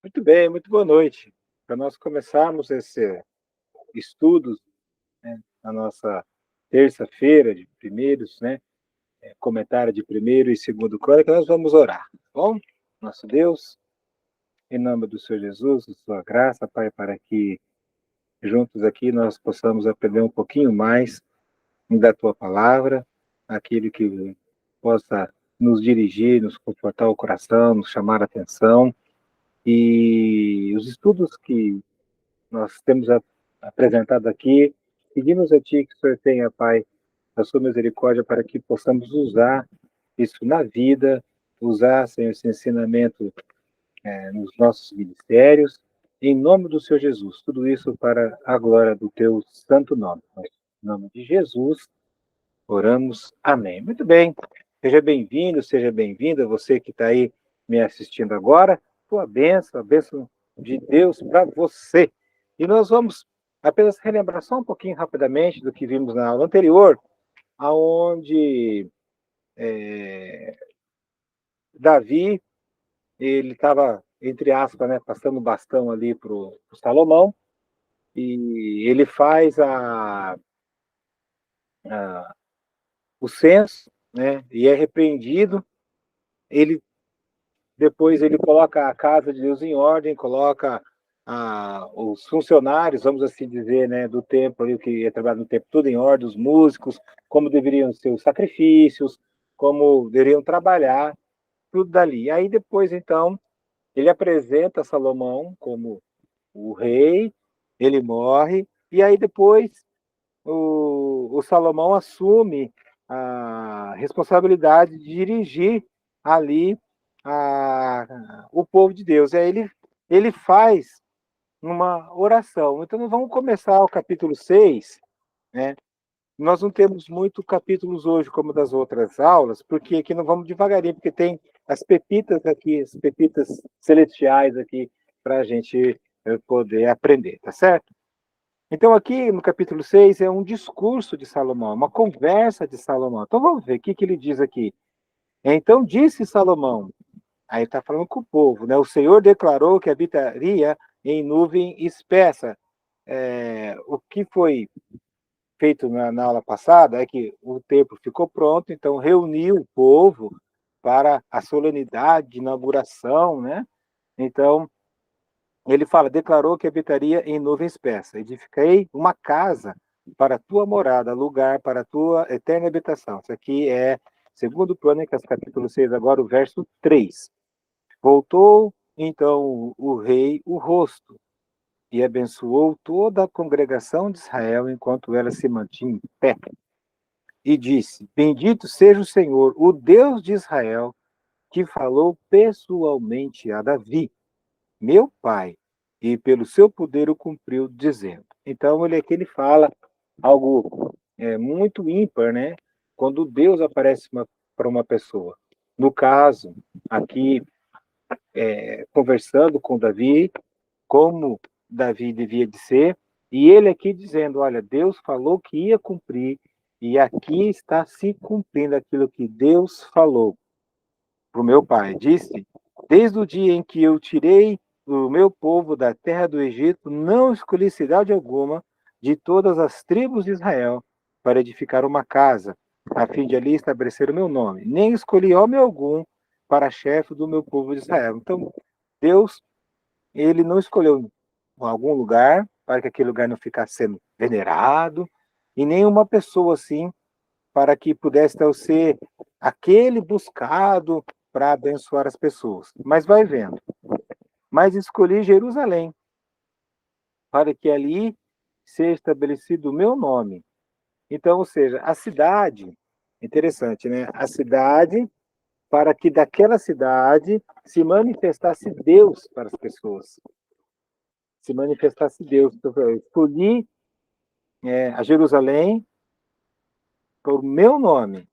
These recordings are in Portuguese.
Muito bem, muito boa noite. Para nós começarmos esse estudo, né, na nossa terça-feira de primeiros, né, comentário de primeiro e segundo Crônica, nós vamos orar, tá bom? Nosso Deus, em nome do Senhor Jesus, de sua graça, Pai, para que juntos aqui nós possamos aprender um pouquinho mais da tua palavra, aquilo que possa nos dirigir, nos confortar o coração, nos chamar a atenção. E os estudos que nós temos apresentado aqui. Pedimos a Ti que o Senhor tenha, Pai, a sua misericórdia para que possamos usar isso na vida, usar, Senhor, esse ensinamento nos nossos ministérios, em nome do Senhor Jesus. Tudo isso para a glória do Teu santo nome. Em nome de Jesus, oramos. Amém. Muito bem. Seja bem-vindo, seja bem-vinda, você que está aí me assistindo agora. Tua bênção, a bênção de Deus para você. E nós vamos apenas relembrar só um pouquinho rapidamente do que vimos na aula anterior, aonde Davi, ele estava, entre aspas, né, passando o bastão ali para o Salomão, e ele faz o censo, né, e é repreendido. Ele Depois ele coloca a casa de Deus em ordem, coloca os funcionários, vamos assim dizer, né, do templo, ali, que ia trabalhar no templo, tudo em ordem, os músicos, como deveriam ser os sacrifícios, como deveriam trabalhar, tudo dali. Aí depois, então, ele apresenta Salomão como o rei, ele morre, e aí depois o Salomão assume a responsabilidade de dirigir ali o povo de Deus. Aí ele faz uma oração. Então, nós vamos começar o capítulo 6, né? Nós não temos muitos capítulos hoje como das outras aulas, porque aqui nós vamos devagarinho, porque tem as pepitas aqui, as pepitas celestiais aqui, para a gente poder aprender, tá certo? Então, aqui no capítulo 6 é um discurso de Salomão, uma conversa de Salomão. Então, vamos ver o que ele diz aqui. Então, disse Salomão, aí está falando com o povo, né? O Senhor declarou que habitaria em nuvem espessa. O que foi feito na aula passada é que o templo ficou pronto, então reuniu o povo para a solenidade de inauguração, né? Então, ele fala, declarou que habitaria em nuvem espessa. Edifiquei uma casa para a tua morada, lugar para a tua eterna habitação. Isso aqui é segundo Crônicas, capítulo 6, agora o verso 3. Voltou, então, o rei o rosto e abençoou toda a congregação de Israel enquanto ela se mantinha em pé. E disse, bendito seja o Senhor, o Deus de Israel, que falou pessoalmente a Davi, meu pai, e pelo seu poder o cumpriu, dizendo. Então, ele aqui ele fala algo muito ímpar, né? Quando Deus aparece para uma pessoa. No caso, aqui, conversando com Davi, como Davi devia de ser, e ele aqui dizendo, olha, Deus falou que ia cumprir, e aqui está se cumprindo aquilo que Deus falou para o meu pai. Disse, desde o dia em que eu tirei o meu povo da terra do Egito, não escolhi cidade alguma de todas as tribos de Israel para edificar uma casa, a fim de ali estabelecer o meu nome. Nem escolhi homem algum para chefe do meu povo de Israel. Então, Deus, ele não escolheu algum lugar para que aquele lugar não ficasse sendo venerado, e nenhuma pessoa assim para que pudesse então, ser aquele buscado para abençoar as pessoas. Mas vai vendo. Mas escolhi Jerusalém, para que ali seja estabelecido o meu nome. Então, ou seja, a cidade, interessante, né? A cidade, para que daquela cidade se manifestasse Deus para as pessoas. Se manifestasse Deus. Então, eu escolhi a Jerusalém por meu nome.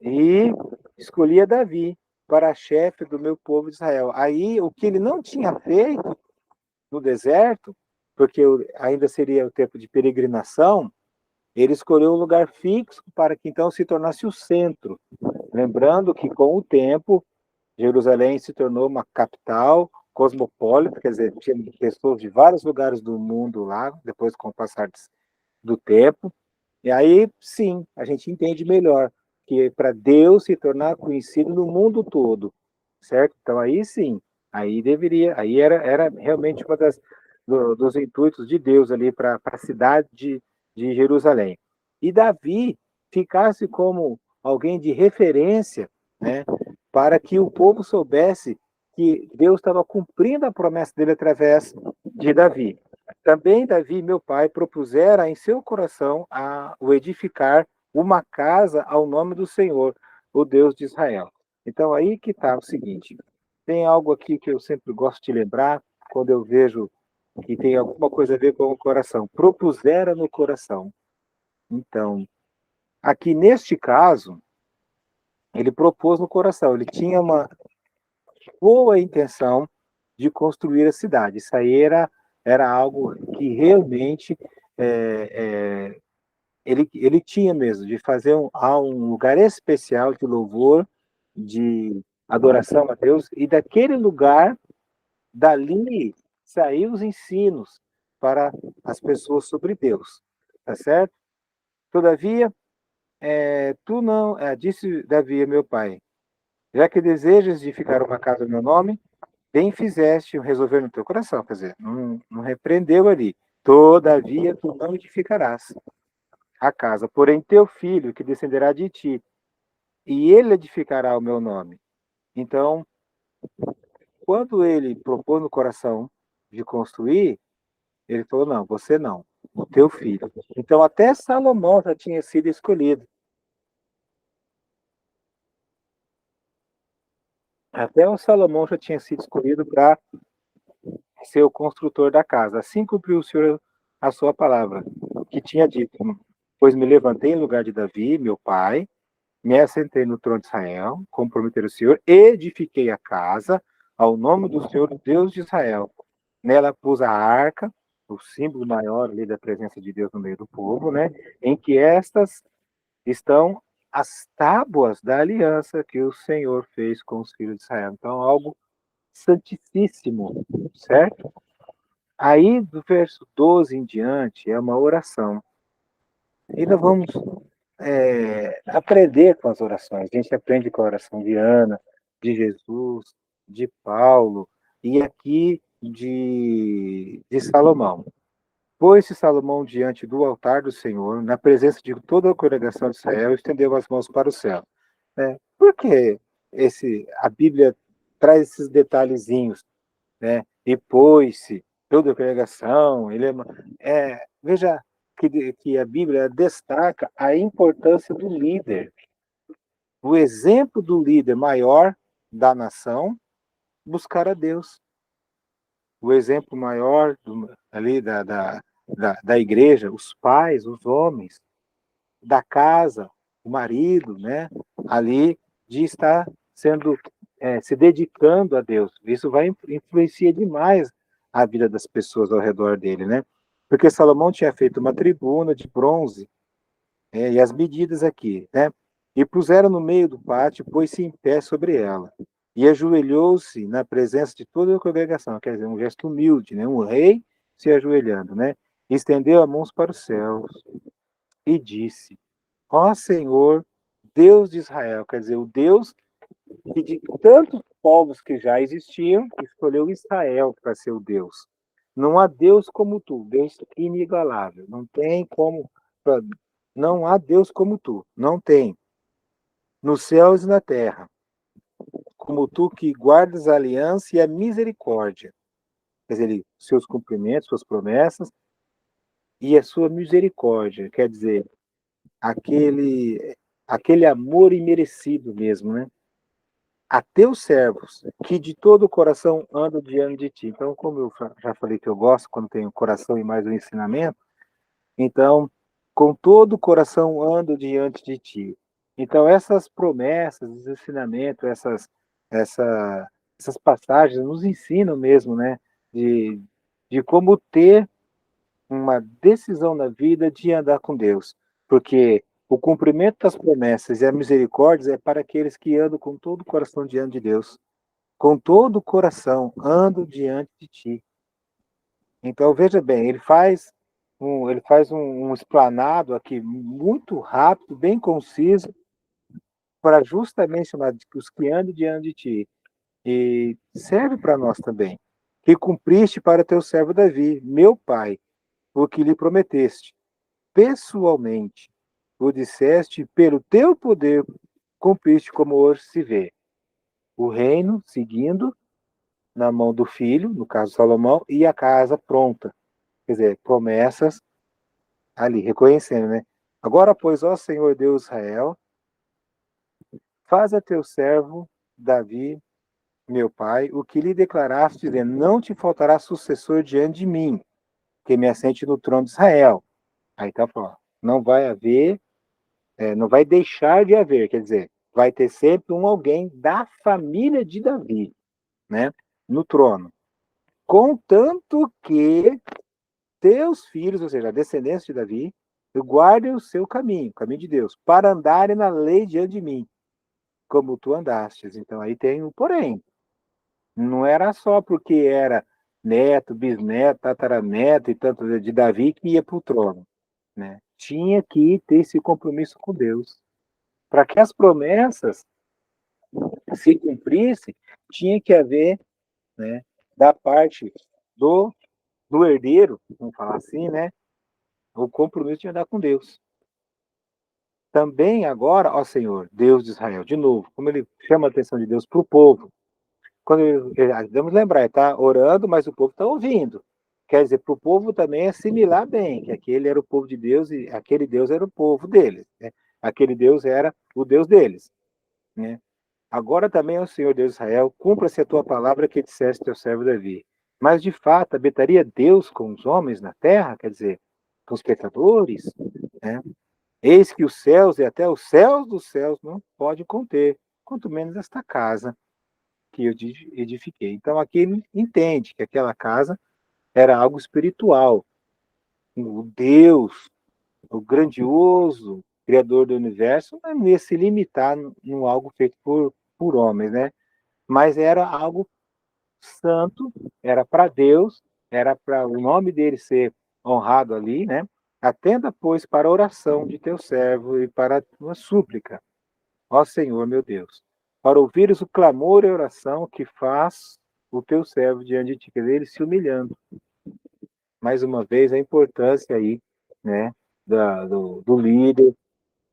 E escolhi a Davi para chefe do meu povo de Israel. Aí, o que ele não tinha feito no deserto, porque ainda seria o tempo de peregrinação, ele escolheu um lugar fixo para que então se tornasse o centro. Lembrando que com o tempo, Jerusalém se tornou uma capital, cosmopolita, quer dizer, tinha pessoas de vários lugares do mundo lá, depois com o passar do tempo. E aí, sim, a gente entende melhor que para Deus se tornar conhecido no mundo todo, certo? Então aí sim, aí deveria, aí era realmente uma dos intuitos de Deus ali para a cidade de Jerusalém. E Davi ficasse como alguém de referência, né, para que o povo soubesse que Deus estava cumprindo a promessa dele através de Davi. Também Davi, meu pai, propusera em seu coração o edificar uma casa ao nome do Senhor, o Deus de Israel. Então aí que está o seguinte, tem algo aqui que eu sempre gosto de lembrar quando eu vejo que tem alguma coisa a ver com o coração. Propusera no coração. Então, aqui neste caso, ele propôs no coração, ele tinha uma boa intenção de construir a cidade. Isso aí era algo que realmente é, ele tinha mesmo, de fazer um lugar especial de louvor, de adoração a Deus, e daquele lugar, dali, saíram os ensinos para as pessoas sobre Deus. Tá certo? Todavia, tu não, disse Davi, meu pai, já que desejas edificar uma casa no meu nome, bem fizeste resolver no teu coração, quer dizer, não repreendeu ali. Todavia, tu não edificarás a casa, porém teu filho, que descenderá de ti, e ele edificará o meu nome. Então, quando ele propôs no coração de construir, ele falou, não, você não, o teu filho. Então, até Salomão já tinha sido escolhido. Até o Salomão já tinha sido escolhido para ser o construtor da casa. Assim cumpriu o Senhor a sua palavra, que tinha dito, pois me levantei em lugar de Davi, meu pai, me assentei no trono de Israel, como prometeu o Senhor, edifiquei a casa ao nome do Senhor, Deus de Israel. Nela pus a arca, o símbolo maior ali da presença de Deus no meio do povo, né? Em que estas estão as tábuas da aliança que o Senhor fez com os filhos de Israel. Então, algo santíssimo, certo? Aí, do verso 12 em diante, é uma oração. E nós vamos aprender com as orações. A gente aprende com a oração de Ana, de Jesus, de Paulo e aqui de Salomão. Pôs-se Salomão diante do altar do Senhor, na presença de toda a congregação de Israel, e estendeu as mãos para o céu. Por que a Bíblia traz esses detalhezinhos? Né? E pôs-se toda a congregação. Veja que a Bíblia destaca a importância do líder, o exemplo do líder maior da nação, buscar a Deus. O exemplo maior ali da igreja, os pais, os homens, da casa, o marido, né? Ali de estar se dedicando a Deus. Isso vai influenciar demais a vida das pessoas ao redor dele, né? Porque Salomão tinha feito uma tribuna de bronze, e as medidas aqui, né? E puseram no meio do pátio, pôs-se em pé sobre ela. E ajoelhou-se na presença de toda a congregação, quer dizer, um gesto humilde, né? Um rei se ajoelhando, né? E estendeu as mãos para os céus e disse: Ó Senhor, Deus de Israel, quer dizer, o Deus que de tantos povos que já existiam, escolheu Israel para ser o Deus. Não há Deus como tu, Deus inigualável. Não tem como, não há Deus como tu, não tem. Nos céus e na terra, como tu que guardas a aliança e a misericórdia. Quer dizer, seus cumprimentos, suas promessas e a sua misericórdia. Quer dizer, aquele amor imerecido mesmo, né? A teus servos, que de todo o coração andam diante de ti. Então, como eu já falei que eu gosto quando tenho coração e mais o ensinamento, então, com todo o coração ando diante de ti. Então, essas promessas, os ensinamentos, essas passagens nos ensinam mesmo, né, de, de como ter uma decisão na vida de andar com Deus. Porque o cumprimento das promessas e a misericórdia é para aqueles que andam com todo o coração diante de Deus. com todo o coração ando diante de ti. Então, veja bem, ele faz um explanado aqui muito rápido, bem conciso, para justamente chamar de os que andam diante de ti. E serve para nós também, que cumpriste para teu servo Davi, meu pai, o que lhe prometeste. Pessoalmente, o disseste, pelo teu poder cumpriste como hoje se vê. O reino seguindo na mão do filho, no caso Salomão, e a casa pronta. Quer dizer, promessas ali, reconhecendo, né? Agora, pois, ó Senhor Deus Israel, faz a teu servo Davi, meu pai, o que lhe declaraste, dizendo, não te faltará sucessor diante de mim, que me assente no trono de Israel. Aí tá falando, não vai haver, não vai deixar de haver, quer dizer, vai ter sempre um alguém da família de Davi, né, no trono. Contanto que teus filhos, ou seja, a descendência de Davi, guardem o seu caminho, o caminho de Deus, para andarem na lei diante de mim, como tu andastes. Então aí tem um porém. Não era só porque era neto, bisneto, tataraneto e tanto de Davi que ia para o trono, né? Tinha que ter esse compromisso com Deus. Para que as promessas se cumprissem, tinha que haver, né, da parte do, do herdeiro, vamos falar assim, né, o compromisso de andar com Deus. Também agora, ó Senhor, Deus de Israel, de novo, como ele chama a atenção de Deus para o povo, quando vamos lembrar, ele está orando, mas o povo está ouvindo. Quer dizer, para o povo também assimilar bem, que aquele era o povo de Deus e aquele Deus era o povo deles, né? Aquele Deus era o Deus deles, né? Agora também, ó Senhor Deus de Israel, cumpra-se a tua palavra que disseste teu servo Davi. Mas de fato, habitaria Deus com os homens na terra, quer dizer, com os pecadores, né? Eis que os céus e até os céus dos céus não pode conter, quanto menos esta casa que eu edifiquei. Então aqui ele entende que aquela casa era algo espiritual. O Deus, o grandioso Criador do universo, não ia se limitar no algo feito por homens, né? Mas era algo santo, era para Deus, era para o nome dele ser honrado ali, né? Atenda, pois, para a oração de teu servo e para a tua súplica, ó Senhor, meu Deus, para ouvires o clamor e a oração que faz o teu servo diante de ti, quer dizer, ele se humilhando. Mais uma vez, a importância aí, né, do líder,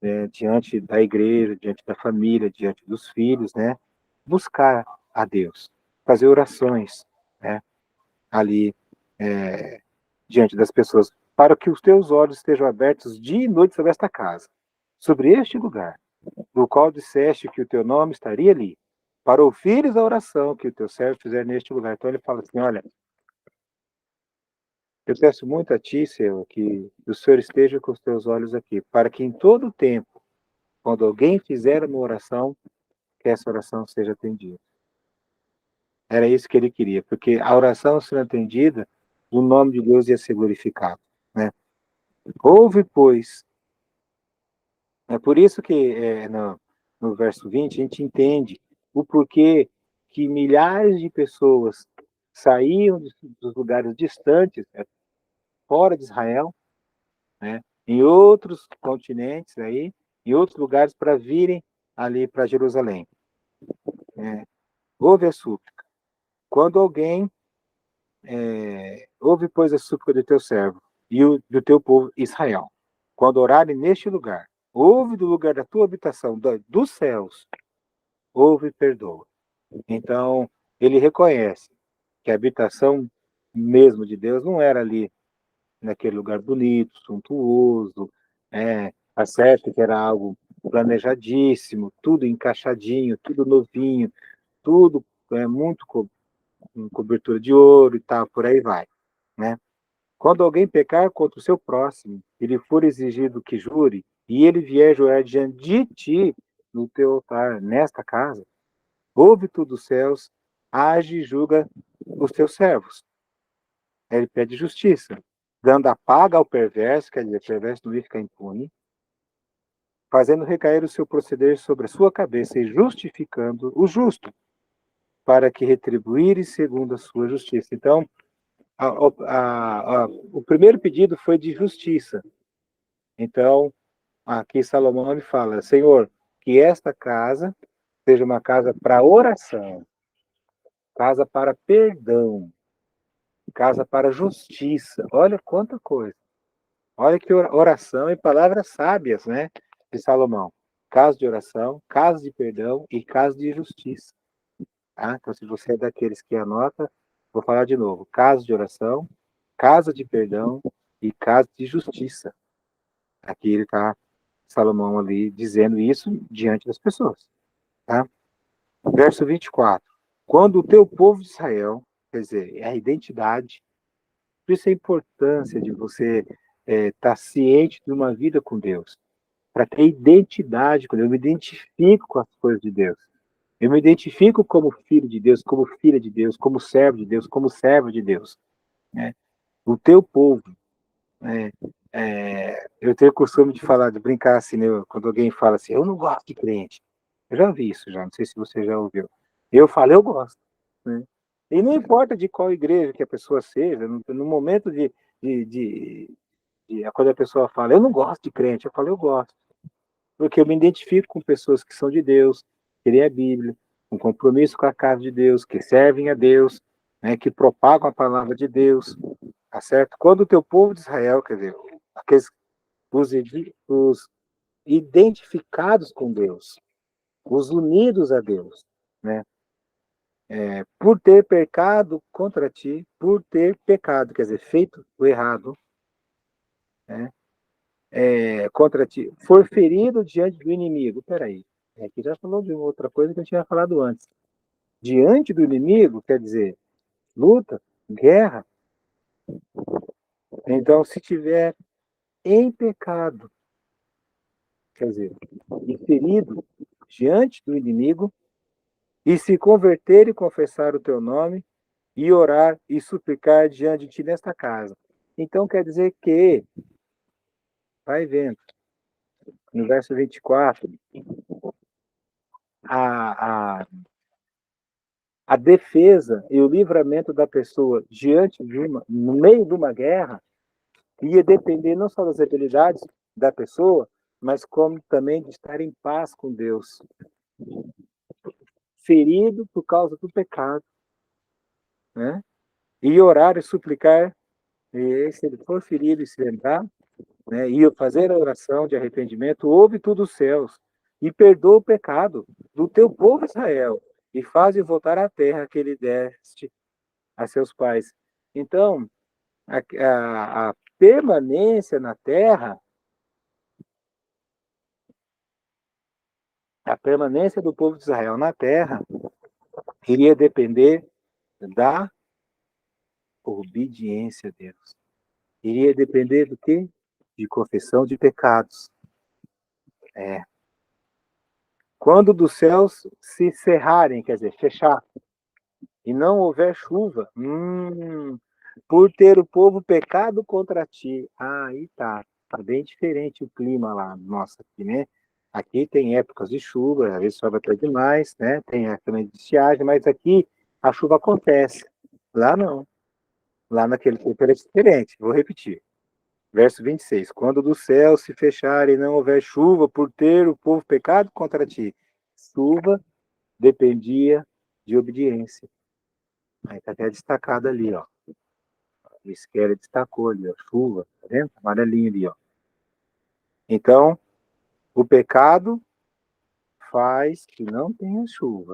né, diante da igreja, diante da família, diante dos filhos, né, buscar a Deus, fazer orações, né, ali, diante das pessoas, para que os teus olhos estejam abertos dia e noite sobre esta casa, sobre este lugar, do qual disseste que o teu nome estaria ali, para ouvires a oração que o teu servo fizer neste lugar. Então ele fala assim, olha, eu peço muito a ti, Senhor, que o Senhor esteja com os teus olhos aqui, para que em todo tempo, quando alguém fizer uma oração, que essa oração seja atendida. Era isso que ele queria, porque a oração sendo atendida, o nome de Deus ia ser glorificado, né? Ouve, pois. É por isso que no verso 20 a gente entende o porquê que milhares de pessoas saíam dos lugares distantes, fora de Israel, né, em outros continentes aí, em outros lugares para virem ali para Jerusalém. Ouve a súplica. Quando alguém ouve, pois, a súplica do teu servo e do teu povo Israel, quando orarem neste lugar, ouve do lugar da tua habitação, dos céus, ouve e perdoa. Então, ele reconhece que a habitação mesmo de Deus não era ali naquele lugar bonito, suntuoso, acerta que era algo planejadíssimo, tudo encaixadinho, tudo novinho, tudo muito com cobertura de ouro e tal, por aí vai, né? Quando alguém pecar contra o seu próximo, e lhe for exigido que jure, e ele vier jurar diante de ti no teu altar, nesta casa, ouve tu dos céus, age e julga os teus servos. Ele pede justiça, dando a paga ao perverso, quer dizer, o perverso não ia ficar impune, fazendo recair o seu proceder sobre a sua cabeça e justificando o justo. para que retribuíres segundo a sua justiça. Então, o primeiro pedido foi de justiça. Então, aqui Salomão ele fala, Senhor, que esta casa seja uma casa para oração, casa para perdão, casa para justiça. Olha quanta coisa. Olha que oração e palavras sábias, né, de Salomão. Casa de oração, casa de perdão e casa de justiça. Tá? Então, se você é daqueles que anota, vou falar de novo. Casa de oração, casa de perdão e casa de justiça. Aqui ele está, Salomão ali, dizendo isso diante das pessoas. Tá? Verso 24. Quando o teu povo de Israel, quer dizer, é a identidade, por isso a importância de você estar ciente de uma vida com Deus, para ter identidade com Deus. Eu me identifico com as coisas de Deus. Eu me identifico como filho de Deus, como filha de Deus, como servo de Deus, como servo de Deus. Né? O teu povo, né? Eu tenho o costume de falar, de brincar assim, né? Quando alguém fala assim, eu não gosto de crente. Eu já vi isso, já, não sei se você já ouviu. Eu falo, eu gosto. Né? E não importa de qual igreja que a pessoa seja, no momento de, de, quando a pessoa fala, eu não gosto de crente, eu falo, eu gosto. Porque eu me identifico com pessoas que são de Deus, que lêem a Bíblia, um compromisso com a casa de Deus, que servem a Deus, né, que propagam a palavra de Deus, tá certo? Quando o teu povo de Israel, quer dizer, aqueles, os identificados com Deus, os unidos a Deus, né, por ter pecado contra ti, por ter pecado, quer dizer, feito o errado, né, contra ti, for ferido diante do inimigo. Peraí, aqui já falou de outra coisa que eu tinha falado antes. Diante do inimigo, quer dizer, luta, guerra. Então, se tiver em pecado, quer dizer, e ferido diante do inimigo, e se converter e confessar o teu nome, e orar e suplicar diante de ti nesta casa. Então, quer dizer que, vai vendo, no verso 24, a, a, a defesa e o livramento da pessoa diante de no meio de uma guerra, ia depender não só das habilidades da pessoa, mas como também de estar em paz com Deus. Ferido por causa do pecado, né? E orar e suplicar, e se ele for ferido e se lembrar, né, e fazer a oração de arrependimento, ouve tu dos céus e perdoa o pecado do teu povo Israel e faze voltar à terra que ele deste a seus pais. Então, a permanência na terra, a permanência do povo de Israel na terra iria depender da obediência a Deus. Iria depender do quê? De confissão de pecados. Quando dos céus se cerrarem, quer dizer, fechar, e não houver chuva, por ter o povo pecado contra ti. Aí tá bem diferente o clima lá, nossa, aqui, né? Aqui tem épocas de chuva, às vezes chove até demais, né? Tem também de estiagem, mas aqui a chuva acontece. Lá não. Lá naquele tempo era diferente. Vou repetir. Verso 26. Quando do céu se fecharem e não houver chuva, por ter o povo pecado contra ti. Chuva dependia de obediência. Aí está até destacado ali, ó. O isqueiro destacou ali, ó. Chuva, tá vendo? Amarelinho ali, ó. Então, o pecado faz que não tenha chuva.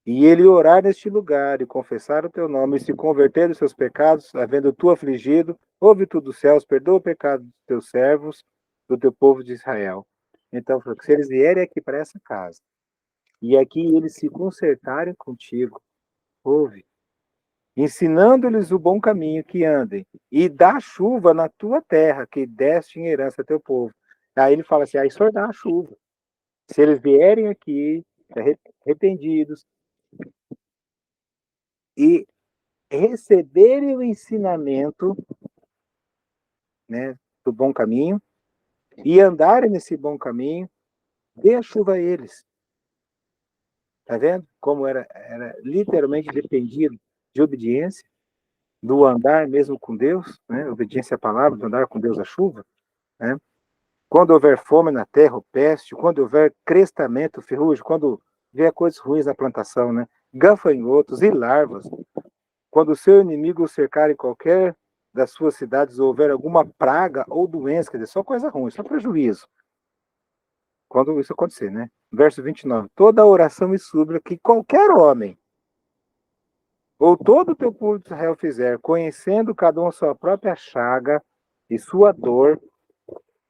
E ele orar neste lugar e confessar o teu nome e se converter dos seus pecados, havendo tu afligido, ouve tu dos céus, perdoa o pecado dos teus servos, do teu povo de Israel. Então, se eles vierem aqui para essa casa, e aqui eles se consertarem contigo, ouve, ensinando-lhes o bom caminho que andem, e dá chuva na tua terra, que deste em herança a teu povo. Aí ele fala assim, aí só dá a chuva. Se eles vierem aqui, arrependidos, e receberem o ensinamento, né, do bom caminho, e andarem nesse bom caminho, dê a chuva a eles. Tá vendo? Como era literalmente dependia de obediência, do andar mesmo com Deus, né? Obediência à palavra, do andar com Deus à chuva, né? Quando houver fome na terra, ou peste, quando houver crestamento, ferrugem, quando vier coisas ruins na plantação, né? Gafanhotos e larvas, quando o seu inimigo o cercar em qualquer das suas cidades, ou houver alguma praga ou doença, quer dizer, só coisa ruim, só prejuízo. Quando isso acontecer, né? Verso 29. Toda oração e súplica que qualquer homem, ou todo o teu povo de Israel fizer, conhecendo cada um a sua própria chaga e sua dor,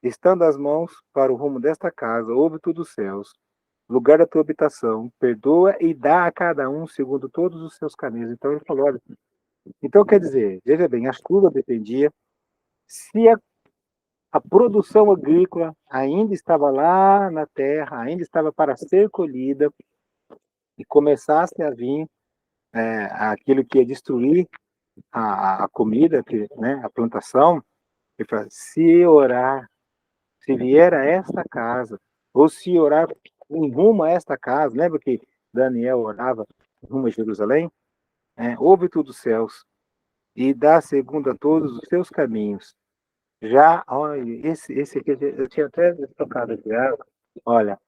estando as mãos para o rumo desta casa, ouve tu dos céus, lugar da tua habitação, perdoa e dá a cada um segundo todos os seus caminhos. Então ele falou, olha, então quer dizer, veja bem, a chuva dependia, se a produção agrícola ainda estava lá na terra, ainda estava para ser colhida, e começasse a vir aquilo que ia destruir a comida, né, a plantação, ele fala, se orar, se vier a esta casa, ou se orar em rumo a esta casa, lembra que Daniel orava rumo a Jerusalém? Ouve tu dos céus e dá segundo a todos os seus caminhos. Já, olha, esse aqui eu tinha até tocado aqui, olha,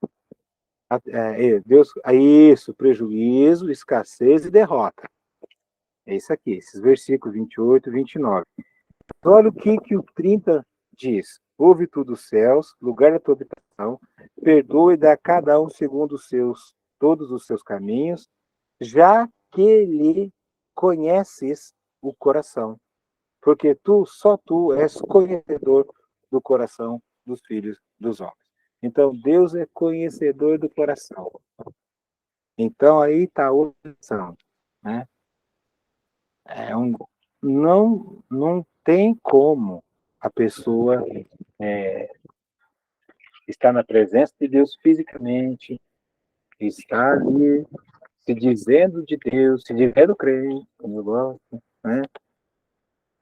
Deus, isso, prejuízo, escassez e derrota. É isso aqui, esses versículos 28 e 29. Olha o que o 30 diz. Ouve tu dos céus, lugar da tua habitação, perdoe e dá a cada um segundo todos os seus caminhos, já que lhe conheces o coração. Porque só tu és conhecedor do coração dos filhos dos homens. Então, Deus é conhecedor do coração. Então, aí está a oração, né? Não tem como a pessoa estar na presença de Deus fisicamente, estar ali se dizendo de Deus, se dizendo crente, como eu gosto, né?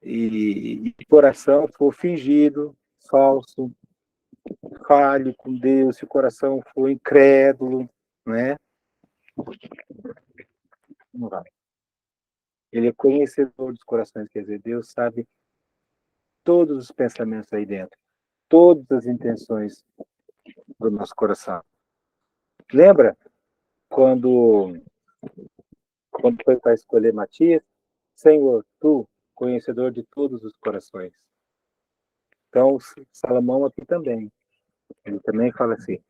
E o coração for fingido, falso, fale com Deus, se o coração for incrédulo, né? Não vai. Ele é conhecedor dos corações, quer dizer, Deus sabe todos os pensamentos aí dentro, todas as intenções do nosso coração. Lembra quando foi para escolher Matias? Senhor, tu, conhecedor de todos os corações. Então, Salomão aqui também, ele também fala assim,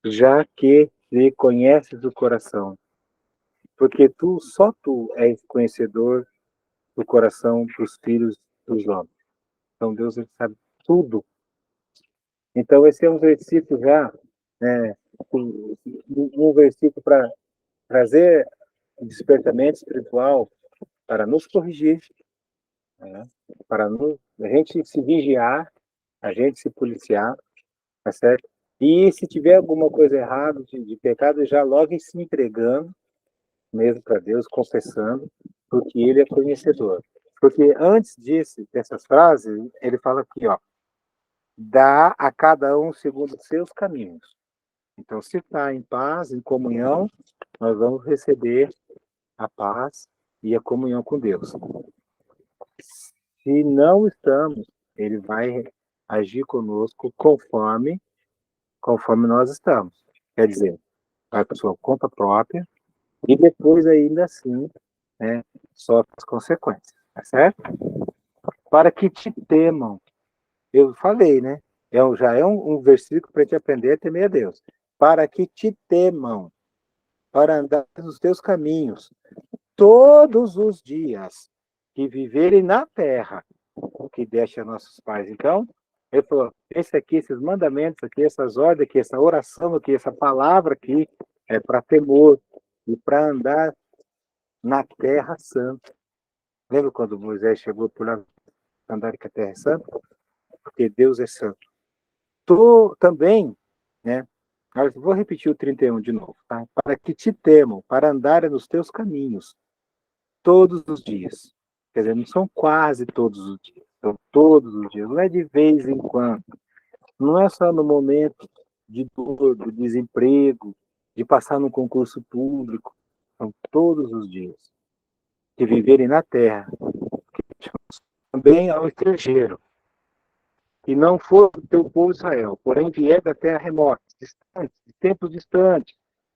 já que lhe conheces o coração, porque só tu és conhecedor do coração dos filhos dos homens. Então, Deus ele sabe tudo. Então, esse é um versículo já, um versículo para trazer o despertamento espiritual, para nos corrigir, né? Para a gente se vigiar, a gente se policiar, tá certo? E se tiver alguma coisa errada de pecado, já logo ir se entregando mesmo para Deus, confessando, porque Ele é conhecedor. Porque antes dessas frases, ele fala aqui, ó, dá a cada um segundo os seus caminhos. Então, se está em paz, em comunhão, nós vamos receber a paz e a comunhão com Deus. Se não estamos, ele vai agir conosco conforme nós estamos. Quer dizer, vai para sua conta própria e depois ainda assim, né, sofre as consequências, tá certo? Para que te temam. Eu falei, né? Já é um versículo para te aprender a temer a Deus. Para que te temam, para andar nos teus caminhos, todos os dias que viverem na terra, o que deste a nossos pais. Então, ele falou, esses mandamentos aqui, essas ordens aqui, essa oração aqui, essa palavra aqui, é para temor e para andar na terra santa. Lembra quando Moisés chegou por lá, andar que a terra é santa? Porque Deus é santo. Também, né? Vou repetir o 31 de novo, tá? Para que te temam, para andarem nos teus caminhos, todos os dias. Quer dizer, não são quase todos os dias, são todos os dias. Não é de vez em quando. Não é só no momento de dor, do desemprego, de passar num concurso público, são todos os dias, de viverem na terra, também ao estrangeiro, que não for do teu povo Israel, porém vier da terra remota, distante, de tempos distantes,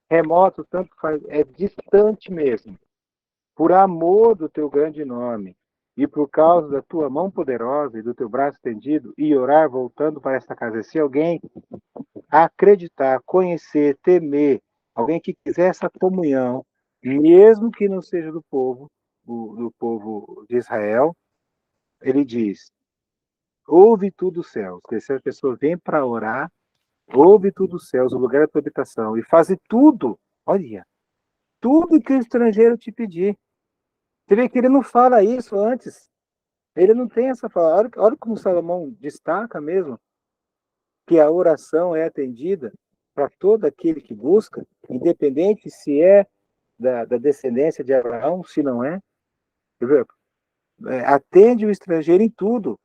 remoto tanto faz, é distante mesmo, por amor do teu grande nome, e por causa da tua mão poderosa e do teu braço estendido, e orar voltando para esta casa. Se alguém acreditar, conhecer, temer, alguém que quiser essa comunhão, mesmo que não seja do povo de Israel, ele diz: ouve tudo os céus. Se a pessoa vem para orar, ouve tudo os céus, o lugar da tua habitação, e faze tudo, olha, tudo que o estrangeiro te pedir. Você vê que ele não fala isso antes. Ele não tem essa fala. Olha como Salomão destaca mesmo que a oração é atendida para todo aquele que busca, independente se é da descendência de Abraão, se não é. Atende o estrangeiro em tudo.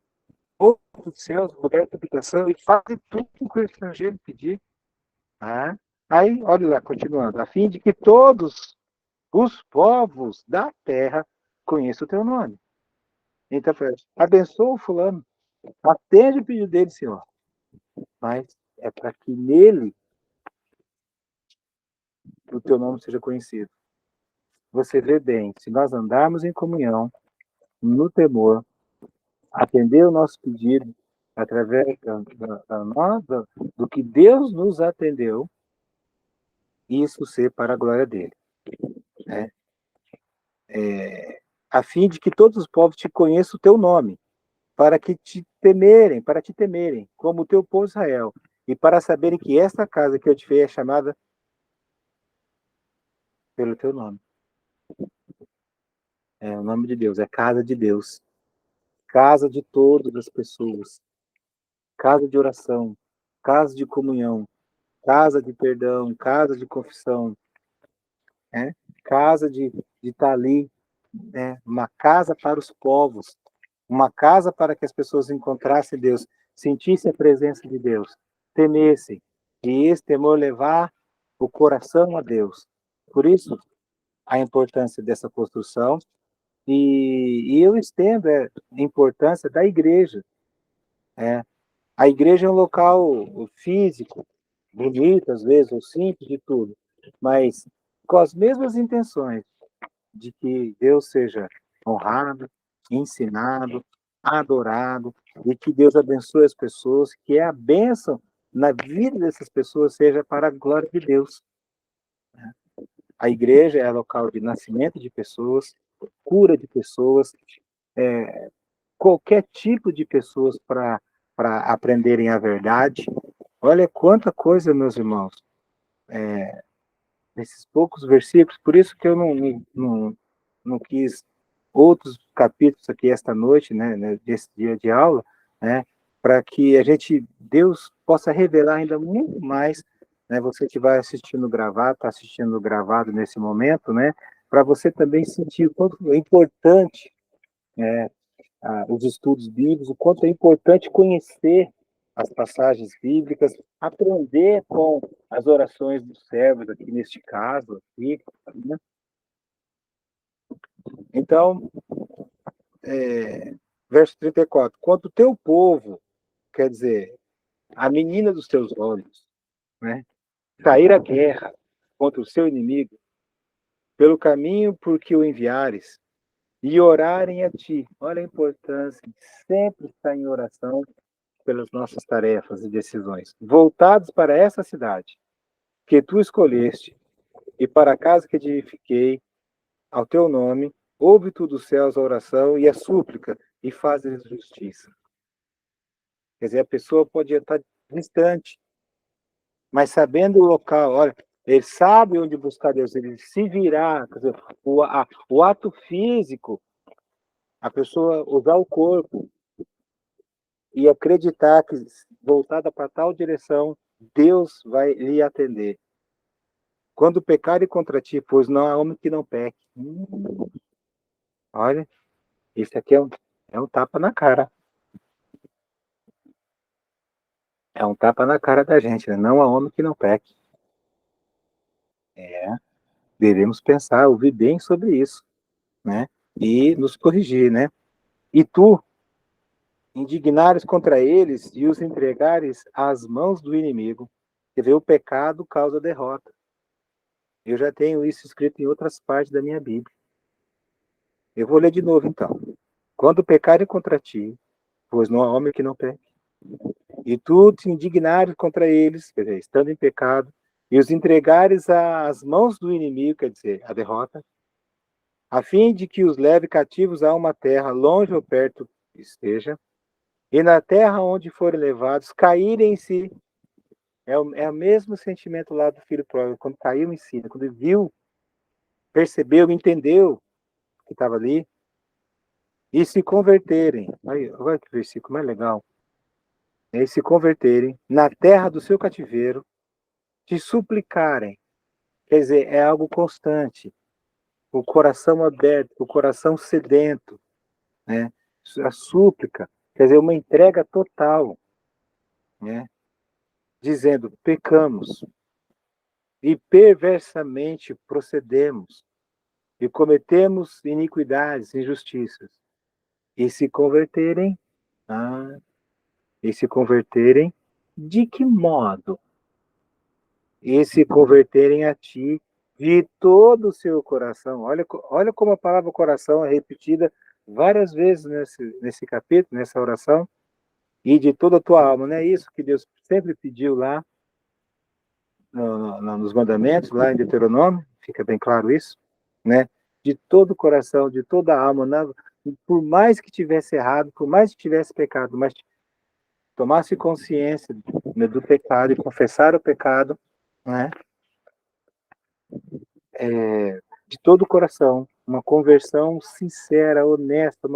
Ouve os céus, lugar de habitação, e faz tudo que o estrangeiro pedir. Ah, aí, olha lá, continuando, a fim de que todos os povos da terra conheçam o teu nome. Então, abençoa o fulano, atende o pedido dele, Senhor. Mas é para que nele o teu nome seja conhecido. Você vê bem, se nós andarmos em comunhão, no temor, atender o nosso pedido através do que Deus nos atendeu, isso ser para a glória dele. Né? A fim de que todos os povos te conheçam o teu nome, para te temerem, como o teu povo Israel, e para saberem que esta casa que eu te fiz é chamada pelo teu nome. É o nome de Deus, é casa de Deus, casa de todas as pessoas, casa de oração, casa de comunhão, casa de perdão, casa de confissão, né? Casa de estar ali, né? Uma casa para os povos, uma casa para que as pessoas encontrassem Deus, sentissem a presença de Deus, temessem, e esse temor levar o coração a Deus. Por isso, a importância dessa construção, e eu estendo a importância da igreja. A igreja é um local físico, bonito às vezes, ou simples de tudo, mas com as mesmas intenções de que Deus seja honrado, ensinado, adorado, e que Deus abençoe as pessoas, que a bênção na vida dessas pessoas seja para a glória de Deus. A igreja é local de nascimento de pessoas, cura de pessoas, qualquer tipo de pessoas para aprenderem a verdade. Olha quanta coisa, meus irmãos, nesses poucos versículos, por isso que eu não quis outros capítulos aqui esta noite, né, desse dia de aula, né, para que Deus possa revelar ainda muito mais, né, você que vai assistindo gravado, está assistindo gravado nesse momento, né, para você também sentir o quanto é importante, né, os estudos bíblicos, o quanto é importante conhecer as passagens bíblicas, aprender com as orações dos servos, aqui neste caso. Aqui, né? Então, verso 34, quanto o teu povo, quer dizer, a menina dos teus olhos, né, sair à guerra contra o seu inimigo, pelo caminho por que o enviares, e orarem a ti. Olha a importância de sempre estar em oração pelas nossas tarefas e decisões, voltados para essa cidade que tu escolheste e para a casa que edifiquei ao teu nome, ouve tu dos céus a oração e a súplica e fazes justiça. Quer dizer, a pessoa pode estar distante, mas sabendo o local, olha, ele sabe onde buscar Deus, ele se virá, quer dizer, o ato físico, a pessoa usar o corpo e acreditar que voltada para tal direção, Deus vai lhe atender. Quando pecarem contra ti, pois não há homem que não peque. Olha, isso aqui é um tapa na cara. É um tapa na cara da gente, né? Não há homem que não peque. Devemos pensar, ouvir bem sobre isso, né? E nos corrigir, né? E tu, indignares contra eles e os entregares às mãos do inimigo, que vê o pecado causa derrota. Eu já tenho isso escrito em outras partes da minha Bíblia. Eu vou ler de novo, então. Quando pecarem contra ti, pois não há homem que não peque, e tu te indignares contra eles, quer dizer, estando em pecado, e os entregares às mãos do inimigo, quer dizer, a derrota, a fim de que os leve cativos a uma terra, longe ou perto esteja, e na terra onde forem levados, caírem em si. É o mesmo sentimento lá do filho pródigo, quando caiu em si, quando ele viu, percebeu, entendeu que estava ali, e se converterem. Aí, olha que versículo mais legal. E se converterem na terra do seu cativeiro, te suplicarem. Quer dizer, é algo constante. O coração aberto, o coração sedento, né? A súplica, quer dizer, uma entrega total, né? Dizendo, pecamos e perversamente procedemos e cometemos iniquidades, injustiças. E se converterem, ah, e se converterem, de que modo? E se converterem a ti de todo o seu coração. Olha como a palavra coração é repetida várias vezes nesse capítulo, nessa oração, e de toda a tua alma. Não é isso que Deus sempre pediu lá nos mandamentos, lá em Deuteronômio, fica bem claro isso, né? De todo o coração, de toda a alma, por mais que tivesse errado, por mais que tivesse pecado, mas tomasse consciência, né, do pecado e confessar o pecado, né? De todo o coração, uma conversão sincera, honesta,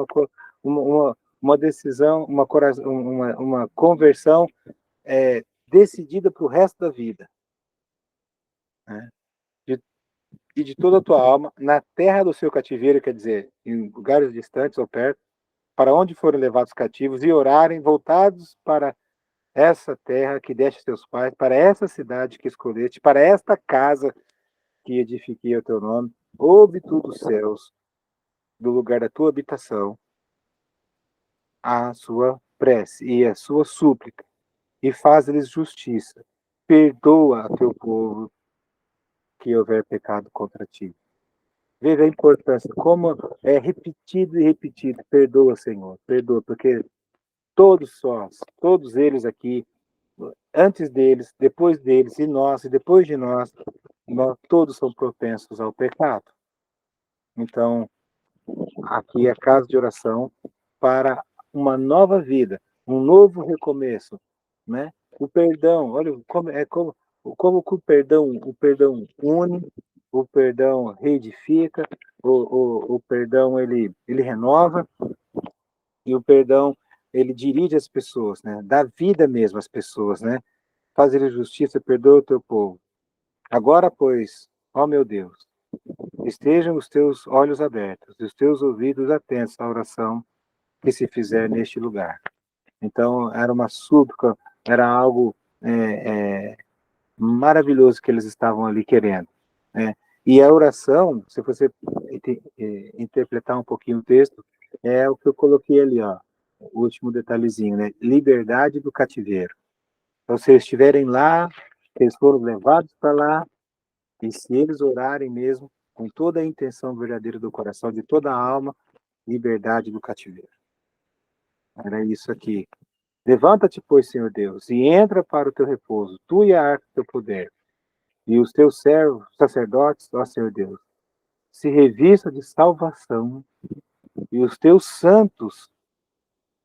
uma decisão, uma conversão decidida para o resto da vida, né? De, e de toda a tua alma, na terra do seu cativeiro, quer dizer, em lugares distantes ou perto, para onde foram levados cativos, e orarem voltados para essa terra que deste teus pais, para essa cidade que escolheste, para esta casa que edifiquei o teu nome, ouve tu dos céus, do lugar da tua habitação, a sua prece e a sua súplica, e faz-lhes justiça. Perdoa a teu povo que houver pecado contra ti. Veja a importância, como é repetido e repetido. Perdoa, Senhor, perdoa, porque todos eles aqui, antes deles, depois deles, e depois de nós todos são propensos ao pecado. Então, aqui é casa de oração para uma nova vida, um novo recomeço, né? O perdão, olha como o perdão une, o perdão reedifica, o perdão ele renova, e o perdão ele dirige as pessoas, né? Dá vida mesmo às pessoas, né? Fazer justiça, perdoa o teu povo. Agora, pois, ó meu Deus, estejam os teus olhos abertos, os teus ouvidos atentos à oração que se fizer neste lugar. Então, era uma súplica, era algo maravilhoso que eles estavam ali querendo, né? E a oração, se você interpretar um pouquinho o texto, é o que eu coloquei ali, ó, o último detalhezinho, né? Liberdade do cativeiro. Então, se eles estiverem lá, eles foram levados para lá, e se eles orarem mesmo, com toda a intenção verdadeira do coração, de toda a alma, liberdade do cativeiro. Era isso aqui. Levanta-te, pois, Senhor Deus, e entra para o teu repouso, tu e a arca do teu poder, e os teus servos, sacerdotes, ó Senhor Deus, se revista de salvação, e os teus santos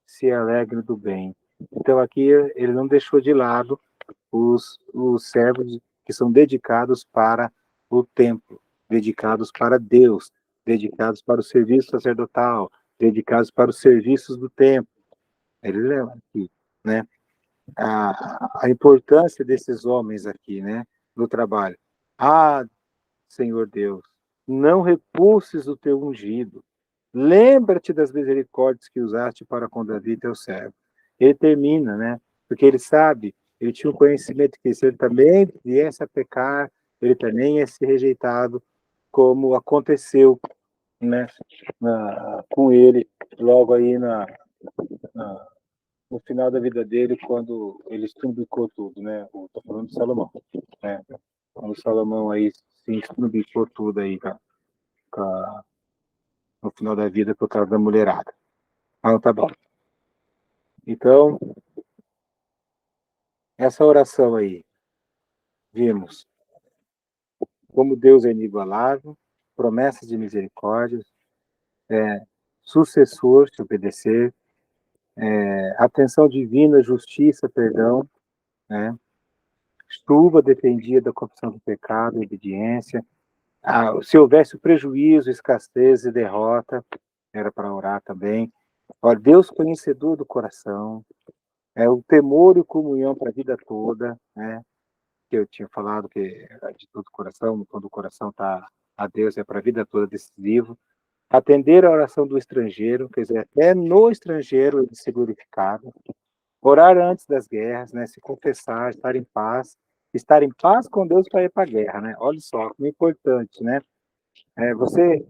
se alegrem do bem. Então aqui ele não deixou de lado os servos que são dedicados para o templo, dedicados para Deus, dedicados para o serviço sacerdotal, dedicados para os serviços do templo. Ele leva aqui, né? A importância desses homens aqui, né, no trabalho. Ah, Senhor Deus, não repulses o teu ungido. Lembra-te das misericórdias que usaste para com Davi, teu servo. Ele termina, né? Porque ele sabe, ele tinha um conhecimento que se ele também viesse a pecar, ele também ia ser rejeitado, como aconteceu, né, com ele, logo aí na, no final da vida dele, quando ele estrubicou tudo, né? Estou falando de Salomão, né? Quando Salomão aí se estrubicou tudo aí, no final da vida por causa da mulherada. Ah, tá bom. Então, essa oração aí, vimos como Deus é inigualável, promessas de misericórdia, sucessor, se obedecer, atenção divina, justiça, perdão, né? Chuva defendia da confissão do pecado, obediência. Se houvesse prejuízo, escassez e derrota, era para orar também. Ó, Deus conhecedor do coração, o temor e comunhão para a vida toda, né? Que eu tinha falado que é de todo o coração, quando o coração está a Deus, é para a vida toda decisivo. Atender a oração do estrangeiro, quer dizer, até no estrangeiro ele se glorificava. Orar antes das guerras, né? Se confessar, estar em paz com Deus para ir para a guerra, né? Olha só, como é importante, né? Você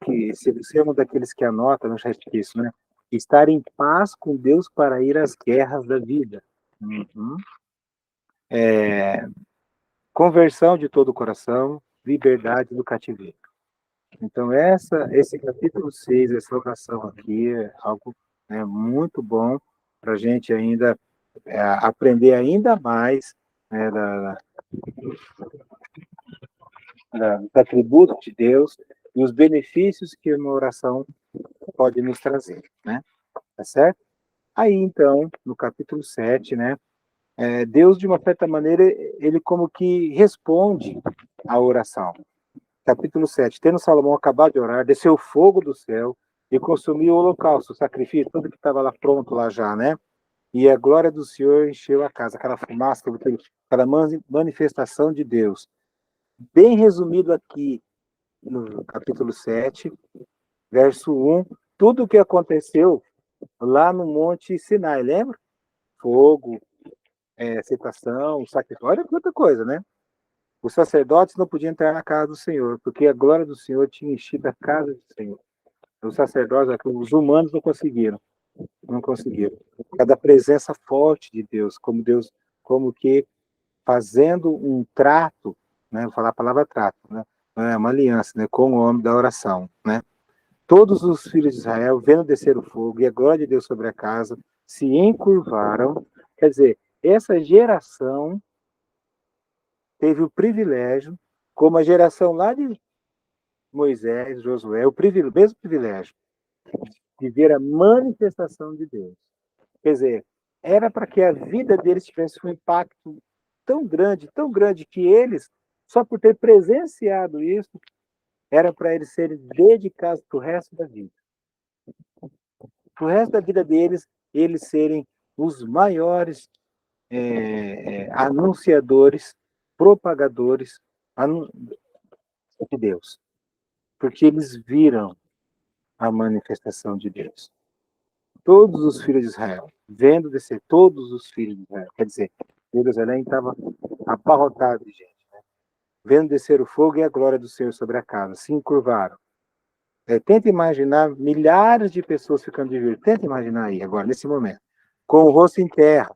que se você é um daqueles que anota, não já isso, né? Estar em paz com Deus para ir às guerras da vida. Uhum. Conversão de todo o coração, liberdade do cativeiro. Então, esse capítulo 6, essa oração aqui, é algo, né, muito bom para a gente ainda aprender ainda mais, né, dos atributos de Deus e os benefícios que uma oração pode nos trazer, né? Tá certo? Aí, então, no capítulo 7, né, Deus, de uma certa maneira, ele como que responde à oração. Capítulo 7. Tendo Salomão acabado de orar, desceu fogo do céu e consumiu o holocausto, o sacrifício, tudo que estava lá pronto lá já, né? E a glória do Senhor encheu a casa, aquela fumaça, aquela manifestação de Deus. Bem resumido aqui no capítulo 7, verso 1, tudo o que aconteceu lá no Monte Sinai, lembra? Fogo, aceitação, sacrifício, olha quanta coisa, né? Os sacerdotes não podiam entrar na casa do Senhor, porque a glória do Senhor tinha enchido a casa do Senhor. Os sacerdotes, os humanos não conseguiram. Cada presença forte de Deus, como que fazendo um trato, né? Vou falar a palavra trato, né? É uma aliança, né? Com o homem da oração, né? Todos os filhos de Israel, vendo descer o fogo e a glória de Deus sobre a casa, se encurvaram. Quer dizer, essa geração teve o privilégio, como a geração lá de Moisés, Josué, mesmo privilégio, de ver a manifestação de Deus. Quer dizer, era para que a vida deles tivesse um impacto tão grande, que eles, só por ter presenciado isso, era para eles serem dedicados para o resto da vida. Para o resto da vida deles, eles serem os maiores anunciadores, propagadores de Deus. Porque eles viram a manifestação de Deus. Todos os filhos de Israel, vendo descer todos os filhos de Israel, quer dizer, Jerusalém estava abarrotado de gente, né? Vendo descer o fogo e a glória do Senhor sobre a casa, se encurvaram. Tenta imaginar milhares de pessoas ficando de joelho. Tenta imaginar aí, agora, nesse momento, com o rosto em terra,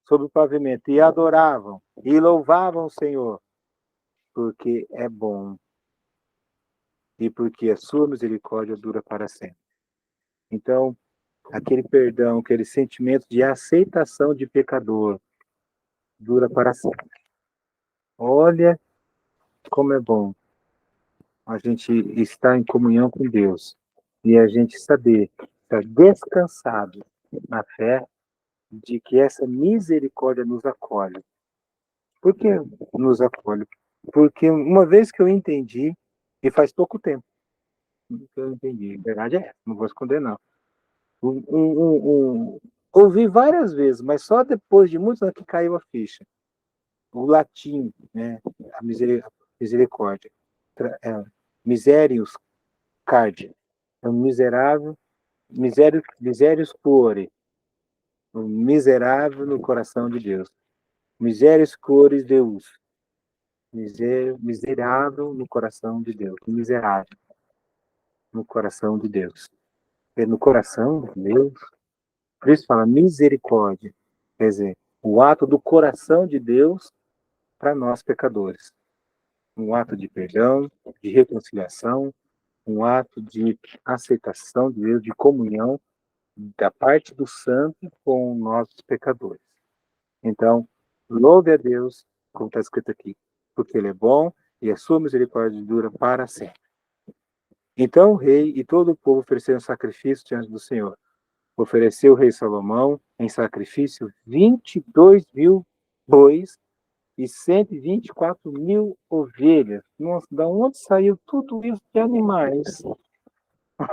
sobre o pavimento, e adoravam, e louvavam o Senhor, porque é bom, e porque a sua misericórdia dura para sempre. Então, aquele perdão, aquele sentimento de aceitação de pecador, dura para sempre. Olha como é bom a gente estar em comunhão com Deus e a gente saber, estar descansado na fé de que essa misericórdia nos acolhe. Por que nos acolhe? Porque uma vez que eu entendi, e faz pouco tempo que eu entendi, a verdade é essa, não vou esconder não. Ouvi várias vezes, mas só depois de muitos anos que caiu a ficha. O latim, né? A misericórdia. Miserius cardia. É um miserável, miserius cuore. Um miserável no coração de Deus. Miserius cores Deus. Miserável no coração de Deus. Miserável no coração de Deus. E no coração de Deus, por isso fala misericórdia. Quer dizer, o ato do coração de Deus para nós pecadores. Um ato de perdão, de reconciliação, um ato de aceitação de Deus, de comunhão da parte do santo com nós pecadores. Então, louve a Deus, como está escrito aqui, porque Ele é bom e a sua misericórdia dura para sempre. Então o rei e todo o povo ofereceram sacrifício diante do Senhor. Ofereceu o rei Salomão em sacrifício 22.000 bois e 124.000 ovelhas. Nossa, da onde saiu tudo isso de animais?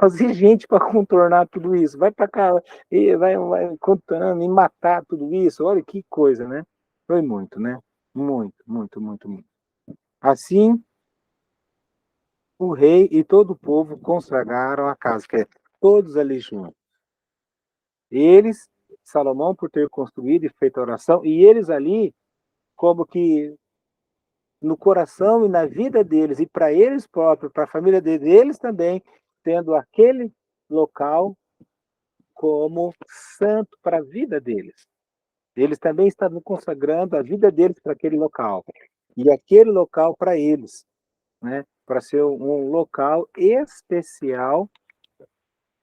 Fazer gente para contornar tudo isso. Vai para cá, e vai contando e matar tudo isso. Olha que coisa, né? Foi muito, né? Muito, muito, muito, muito. Assim, o rei e todo o povo consagraram a casa, que é todos ali juntos. Eles, Salomão, por ter construído e feito a oração, e eles ali, como que no coração e na vida deles, e para eles próprios, para a família deles, eles também, tendo aquele local como santo para a vida deles. Eles também estavam consagrando a vida deles para aquele local. E aquele local para eles, né? Para ser um local especial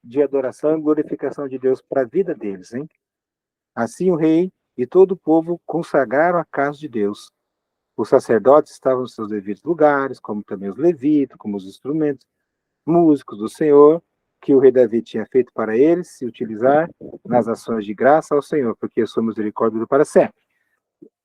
de adoração e glorificação de Deus para a vida deles, hein? Assim o rei e todo o povo consagraram a casa de Deus. Os sacerdotes estavam nos seus devidos lugares, como também os levitas, como os instrumentos músicos do Senhor, que o rei Davi tinha feito para eles se utilizar nas ações de graça ao Senhor, porque a sua misericórdia dura para sempre.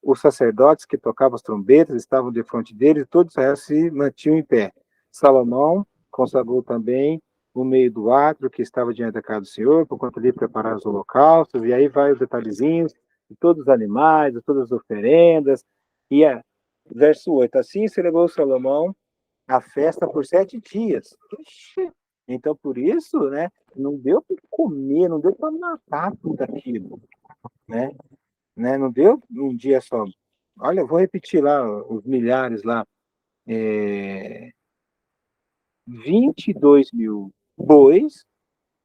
Os sacerdotes que tocavam as trombetas estavam de frente deles e todos Israel se mantinham em pé. Salomão consagrou também o meio do átrio que estava diante da casa do Senhor, por conta de preparar os holocaustos, e aí vai os detalhezinhos de todos os animais, de todas as oferendas. E verso 8, assim celebrou Salomão a festa por 7 dias. Ixi, então, por isso, né, não deu para comer, não deu para matar tudo aquilo, né? Não deu um dia só. Olha, eu vou repetir lá os milhares lá. 22.000 bois